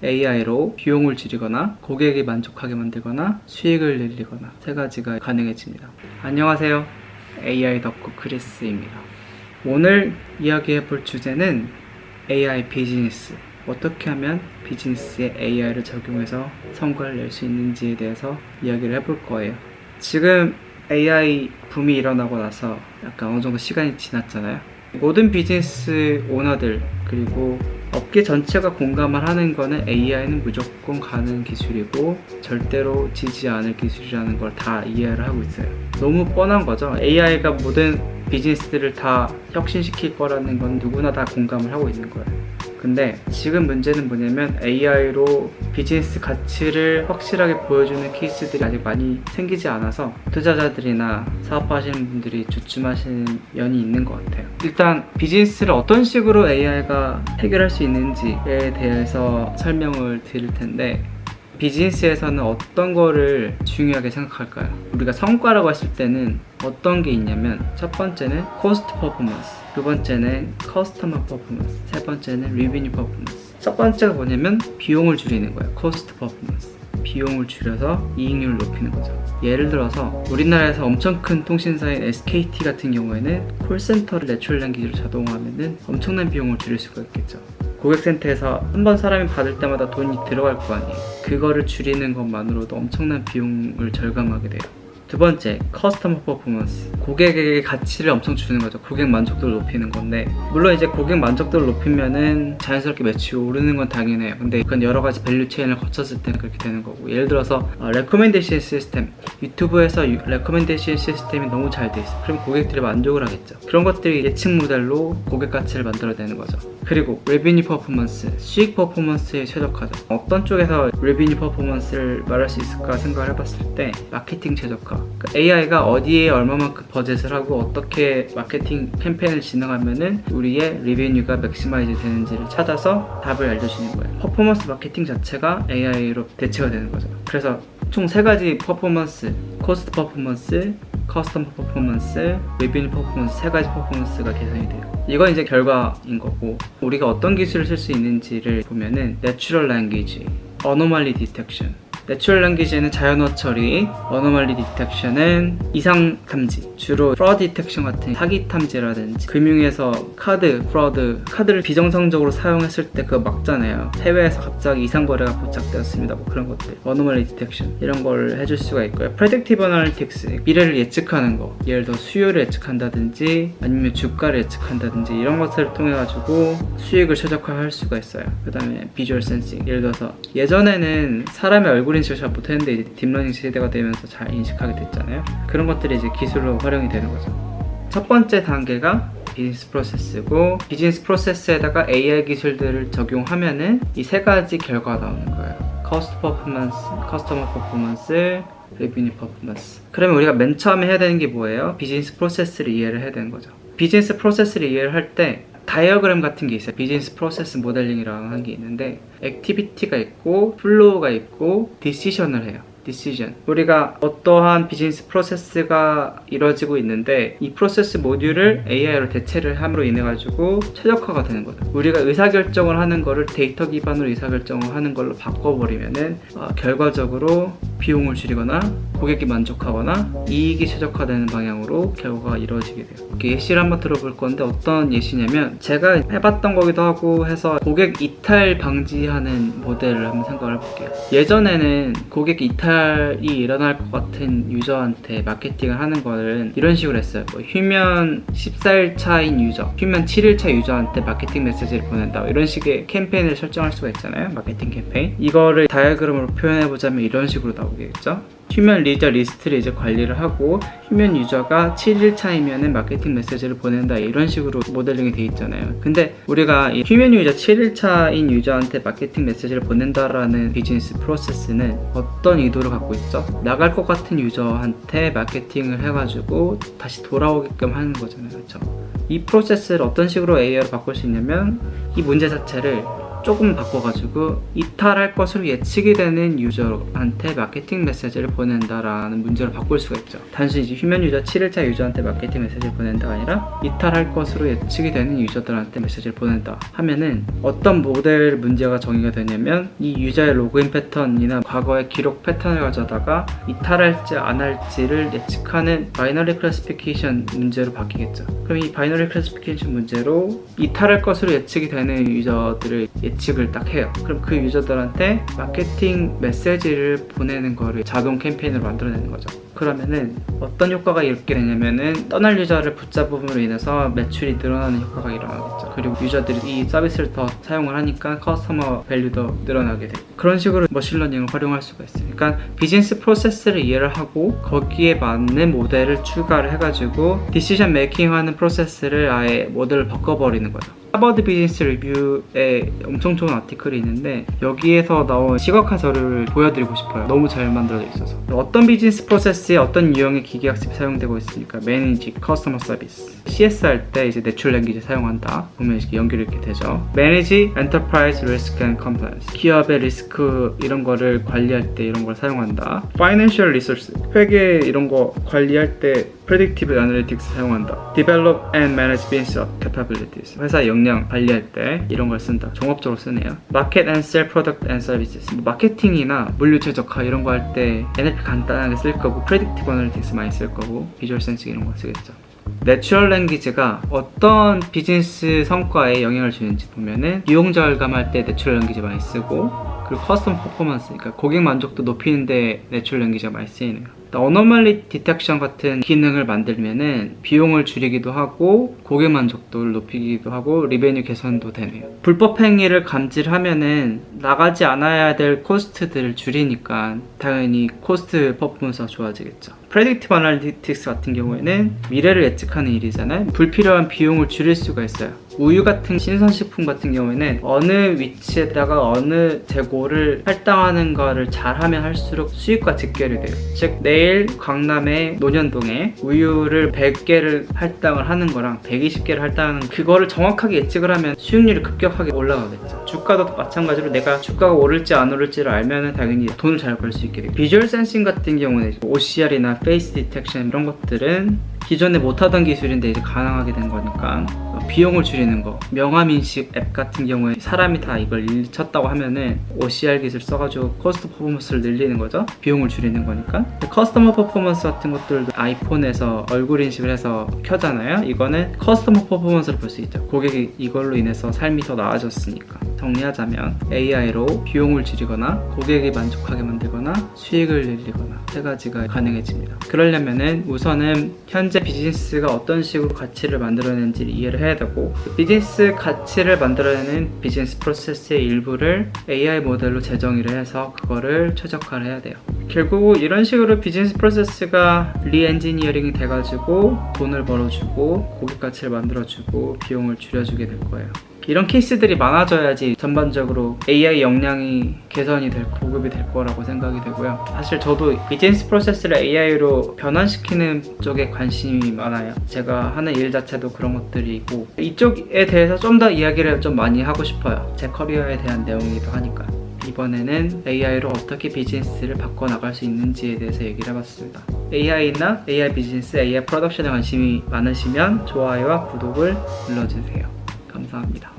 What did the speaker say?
AI로 비용을 줄이거나 고객이 만족하게 만들거나 수익을 늘리거나 세 가지가 가능해집니다. 안녕하세요. AI 덕후 크리스입니다. 오늘 이야기해 볼 주제는 AI 비즈니스. 어떻게 하면 비즈니스에 AI를 적용해서 성과를 낼 수 있는지에 대해서 이야기를 해볼 거예요. 지금 AI 붐이 일어나고 나서 약간 어느 정도 시간이 지났잖아요. 모든 비즈니스 오너들 그리고 업계 전체가 공감을 하는 거는 AI는 무조건 가는 기술이고 절대로 지지 않을 기술이라는 걸 다 이해를 하고 있어요. 너무 뻔한 거죠. AI가 모든 비즈니스들을 다 혁신시킬 거라는 건 누구나 다 공감을 하고 있는 거예요. 근데 지금 문제는 뭐냐면 AI로 비즈니스 가치를 확실하게 보여주는 케이스들이 아직 많이 생기지 않아서 투자자들이나 사업하시는 분들이 주춤하시는 면이 있는 것 같아요. 일단 비즈니스를 어떤 식으로 AI가 해결할 수 있는지에 대해서 설명을 드릴 텐데, 비즈니스에서는 어떤 거를 중요하게 생각할까요? 우리가 성과라고 했을 때는 어떤 게 있냐면, 첫 번째는 코스트 퍼포먼스, 두 번째는 커스터머 퍼포먼스, 세 번째는 리베뉴 퍼포먼스. 첫 번째가 뭐냐면 비용을 줄이는 거예요. 코스트 퍼포먼스. 비용을 줄여서 이익률을 높이는 거죠. 예를 들어서 우리나라에서 엄청 큰 통신사인 SKT 같은 경우에는 콜센터를 내추럴 랭귀지로 자동화하면 엄청난 비용을 줄일 수가 있겠죠. 고객센터에서 한 번 사람이 받을 때마다 돈이 들어갈 거 아니에요. 그거를 줄이는 것만으로도 엄청난 비용을 절감하게 돼요. 두 번째, 커스터머 퍼포먼스. 고객에게 가치를 엄청 주는 거죠. 고객 만족도를 높이는 건데, 물론 이제 고객 만족도를 높이면은 자연스럽게 매출이 오르는 건 당연해요. 근데 그건 여러 가지 밸류 체인을 거쳤을 때 그렇게 되는 거고, 예를 들어서 레코멘데이션 시스템, 유튜브에서 레코멘데이션 시스템이 너무 잘 돼 있어. 그럼 고객들이 만족을 하겠죠. 그런 것들이 예측 모델로 고객 가치를 만들어내는 거죠. 그리고 레비뉴 퍼포먼스, 수익 퍼포먼스에 최적화죠. 어떤 쪽에서 레비뉴 퍼포먼스를 말할 수 있을까 생각을 해봤을 때, 마케팅 최적화. 그러니까 AI가 어디에 얼마만큼 버젯을 하고 어떻게 마케팅 캠페인을 진행하면은 우리의 리베뉴가 맥시마이즈 되는지를 찾아서 답을 알려주는 거예요. 퍼포먼스 마케팅 자체가 AI로 대체가 되는 거죠. 그래서 총 세 가지 퍼포먼스, 코스트 퍼포먼스, 커스터머 퍼포먼스, 리베뉴 퍼포먼스, 세 가지 퍼포먼스가 개선이 돼요. 이건 이제 결과인 거고, 우리가 어떤 기술을 쓸 수 있는지를 보면은 내추럴 랭귀지, 어노멀리 디텍션. 내추럴 랭귀지는 자연어 처리, 어노멀리 디텍션은 이상 탐지, 주로 프로드 디텍션 같은 사기 탐지라든지 금융에서 카드를 비정상적으로 사용했을 때 그거 막잖아요. 해외에서 갑자기 이상 거래가 포착되었습니다. 뭐 그런 것들, 어노멀리 디텍션 이런 걸 해줄 수가 있고요. 프레딕티브 애널리틱스, 미래를 예측하는 거, 예를 들어 수요를 예측한다든지 아니면 주가를 예측한다든지 이런 것들을 통해 가지고 수익을 최적화할 수가 있어요. 그 다음에 비주얼 센싱, 예를 들어서 예전에는 사람의 얼굴 인식을 잘 못했는데 이제 딥러닝 시대가 되면서 잘 인식하게 됐잖아요. 그런 것들이 이제 기술로 활용이 되는 거죠. 첫 번째 단계가 비즈니스 프로세스고, 비즈니스 프로세스에다가 AI 기술들을 적용하면은 이 세 가지 결과가 나오는 거예요. 커스트 퍼포먼스, 커스터머 퍼포먼스, 레비뉴 퍼포먼스. 그러면 우리가 맨 처음에 해야 되는 게 뭐예요? 비즈니스 프로세스를 이해를 해야 되는 거죠. 비즈니스 프로세스를 이해를 할 때 다이어그램 같은 게 있어요. 비즈니스 프로세스 모델링이라는 한 게 있는데, 액티비티가 있고 플로우가 있고 디시전을 해요. 디시전. 우리가 어떠한 비즈니스 프로세스가 이루어지고 있는데 이 프로세스 모듈을 AI로 대체를 함으로 인해 가지고 최적화가 되는 거죠. 우리가 의사결정을 하는 거를 데이터 기반으로 의사결정을 하는 걸로 바꿔버리면은 결과적으로 비용을 줄이거나 고객이 만족하거나 이익이 최적화되는 방향으로 결과가 이루어지게 돼요. 예시를 한번 들어볼 건데, 어떤 예시냐면 제가 해봤던 거기도 하고 해서 고객 이탈 방지하는 모델을 한번 생각을 해볼게요. 예전에는 고객 이탈이 일어날 것 같은 유저한테 마케팅을 하는 거는 이런 식으로 했어요. 뭐 휴면 14일 차인 유저, 휴면 7일 차 유저한테 마케팅 메시지를 보낸다, 이런 식의 캠페인을 설정할 수가 있잖아요. 마케팅 캠페인. 이거를 다이어그램으로 표현해보자면 이런 식으로 나오겠죠. 휴면 유저 리스트를 이제 관리를 하고, 휴면 유저가 7일 차이면은 마케팅 메시지를 보낸다, 이런 식으로 모델링이 돼 있잖아요. 근데 우리가 이 휴면 유저 7일 차인 유저한테 마케팅 메시지를 보낸다라는 비즈니스 프로세스는 어떤 의도를 갖고 있죠? 나갈 것 같은 유저한테 마케팅을 해가지고 다시 돌아오게끔 하는 거잖아요. 그렇죠? 이 프로세스를 어떤 식으로 AI로 바꿀 수 있냐면, 이 문제 자체를 조금 바꿔가지고 이탈할 것으로 예측이 되는 유저한테 마케팅 메시지를 보낸다라는 문제로 바꿀 수가 있죠. 단순히 이제 휴면 유저 7일차 유저한테 마케팅 메시지를 보낸다가 아니라 이탈할 것으로 예측이 되는 유저들한테 메시지를 보낸다 하면은 어떤 모델 문제가 정의가 되냐면 이 유저의 로그인 패턴이나 과거의 기록 패턴을 가져다가 이탈할지 안 할지를 예측하는 바이너리 클래시피케이션 문제로 바뀌겠죠. 그럼 이 바이너리 클래시피케이션 문제로 이탈할 것으로 예측이 되는 유저들을 예측을 딱 해요. 그럼 그 유저들한테 마케팅 메시지를 보내는 거를 자동 캠페인으로 만들어내는 거죠. 그러면은 어떤 효과가 이렇게 되냐면은 떠날 유저를 붙잡음으로 인해서 매출이 늘어나는 효과가 일어나겠죠. 그리고 유저들이 이 서비스를 더 사용을 하니까 커스터머 밸류도 늘어나게 되고, 그런 식으로 머신러닝을 활용할 수가 있어요. 그러니까 비즈니스 프로세스를 이해를 하고 거기에 맞는 모델을 추가를 해가지고 디시전 메이킹하는 프로세스를 아예 모델을 바꿔버리는 거죠. 하버드 비즈니스 리뷰에 엄청 좋은 아티클이 있는데 여기에서 나온 시각화 자료를 보여드리고 싶어요. 너무 잘 만들어져 있어서. 어떤 비즈니스 프로세스에 어떤 유형의 기계학습이 사용되고 있으니까 매니지, 커스터머 서비스, CS 할 때 이제 내추럴 랭귀지 사용한다 보면 이렇게 연결이 이렇게 되죠. 매니지, 엔터프라이즈 리스크 앤 컴플라이언스, 기업의 리스크 이런 거를 관리할 때 이런 걸 사용한다. 파이낸셜 리소스, 회계 이런 거 관리할 때 Predictive Analytics 사용한다. Develop and Manage Business Capabilities, 회사 역량 관리할 때 이런 걸 쓴다. 종합적으로 쓰네요. Market and Sell Product and Services, 마케팅이나 물류 최적화 이런 거 할 때 NLP 간단하게 쓸 거고, Predictive Analytics 많이 쓸 거고, 비주얼 센싱 이런 거 쓰겠죠. 내추럴 랭귀지가 어떤 비즈니스 성과에 영향을 주는지 보면은 비용 절감할 때 내추럴 랭귀지 많이 쓰고, 그리고 커스텀 퍼포먼스, 그러니까 고객 만족도 높이는데 내추럴 랭귀지가 많이 쓰이네요. 어노멀리 디텍션 같은 기능을 만들면은 비용을 줄이기도 하고 고객 만족도를 높이기도 하고 리베뉴 개선도 되네요. 불법 행위를 감지하면은 나가지 않아야 될 코스트들을 줄이니까 당연히 코스트 퍼포먼스가 좋아지겠죠. 프레딕티브 아날리틱스 같은 경우에는 미래를 예측하는 일이잖아요. 불필요한 비용을 줄일 수가 있어요. 우유 같은 신선식품 같은 경우에는 어느 위치에다가 어느 재고를 할당하는 거를 잘하면 할수록 수익과 직결이 돼요. 즉 내일 강남의 논현동에 우유를 100개를 할당을 하는 거랑 120개를 할당하는 그거를 정확하게 예측을 하면 수익률이 급격하게 올라가겠죠. 주가도 마찬가지로 내가 주가가 오를지 안 오를지를 알면 당연히 돈을 잘 벌 수 있게 돼요. 비주얼 센싱 같은 경우는 OCR이나 페이스 디텍션 이런 것들은 기존에 못하던 기술인데 이제 가능하게 된 거니까 비용을 줄이는 거, 명함인식 앱 같은 경우에 사람이 다 이걸 일일이 쳤다고 하면은 OCR 기술 써가지고 커스터 퍼포먼스를 늘리는 거죠. 비용을 줄이는 거니까. 커스터머 퍼포먼스 같은 것들도 아이폰에서 얼굴 인식을 해서 켜잖아요. 이거는 커스터머 퍼포먼스를 볼 수 있죠. 고객이 이걸로 인해서 삶이 더 나아졌으니까. 정리하자면 AI로 비용을 줄이거나 고객이 만족하게 만들거나 수익을 늘리거나 세 가지가 가능해집니다. 그러려면은 우선은 현재 비즈니스가 어떤 식으로 가치를 만들어내는지를 이해를 해야 되고, 비즈니스 가치를 만들어내는 비즈니스 프로세스의 일부를 AI 모델로 재정의를 해서 그거를 최적화를 해야 돼요. 결국 이런 식으로 비즈니스 프로세스가 리엔지니어링이 돼가지고 돈을 벌어주고 고객 가치를 만들어주고 비용을 줄여주게 될 거예요. 이런 케이스들이 많아져야지 전반적으로 AI 역량이 개선이 될 보급이 될 거라고 생각이 되고요. 사실 저도 비즈니스 프로세스를 AI로 변환시키는 쪽에 관심이 많아요. 제가 하는 일 자체도 그런 것들이 있고 이쪽에 대해서 좀 더 이야기를 좀 많이 하고 싶어요. 제 커리어에 대한 내용이기도 하니까. 이번에는 AI로 어떻게 비즈니스를 바꿔나갈 수 있는지에 대해서 얘기를 해봤습니다. AI나 AI 비즈니스, AI 프로덕션에 관심이 많으시면 좋아요와 구독을 눌러주세요. 감사합니다.